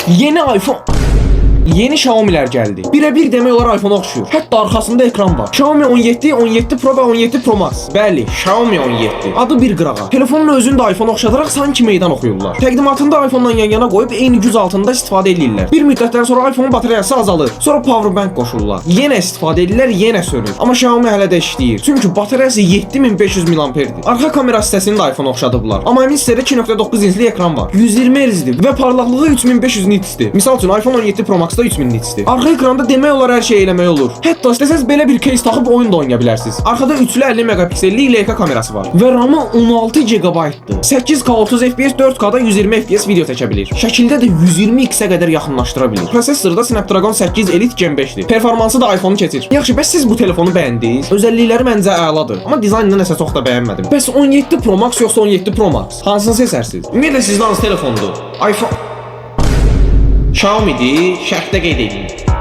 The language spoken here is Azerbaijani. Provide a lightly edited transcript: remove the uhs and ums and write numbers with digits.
Yeni iPhone... Yeni Xiaomi'lər gəldi. Birə-bir demək olar iPhone-a oxşuyur. Hətta arxasında ekran var. Xiaomi 17, 17 Pro və 17 Pro Max. Bəli, Xiaomi 17. Adı bir qırağa. Telefonun özünü də iPhone oxşadaraq sanki meydan oxuyurlar. Təqdimatında iPhone-dan yan-yana qoyub eyni güc altında istifadə edirlər. Bir müddətdən sonra iPhone batareyası azalır. Sonra powerbank qoşurlar. Yenə istifadə edirlər, yenə sönür. Amma Xiaomi hələ də işləyir. Çünki batareyası 7500 mAh-dir. Arxa kamera hissəsini də iPhone oxşadıblar. Amma əmin hissədə 2.9 inçli ekran var. 120 Hz-dir və parlaqlığı 3500 nitsdir. Misal üçün iPhone 17 Pro Max 3000 nitsdir. Arxa ekranda demək olar hər şey eləmək olur. Hətta istəsəz belə bir case taxıb oyun da oynaya bilərsiniz. Arxada üçlü 50 megapikselli Leica kamerası var və RAM-ı 16 GB-dır. 8K 30 FPS, 4K-da 120 FPS video çəkə bilir. Şəkildə də 120x-ə qədər yaxınlaşdıra bilir. Prosesorda Snapdragon 8 Elite Gen 5-dir. Performansı da iPhone-u keçir. Yaxşı, bəs siz bu telefonu bəyəndiniz? Özəllikləri məncə əladır. Amma dizaynını nəsə çox da bəyənmədim. Bəs 17 Pro Max yoxsa 17 Pro Max? Hansını seçərsiniz? Ümumiyyətlə sizdə hansı telefondur? iPhone Xiaomi'dir, şərhdə qeyd edin.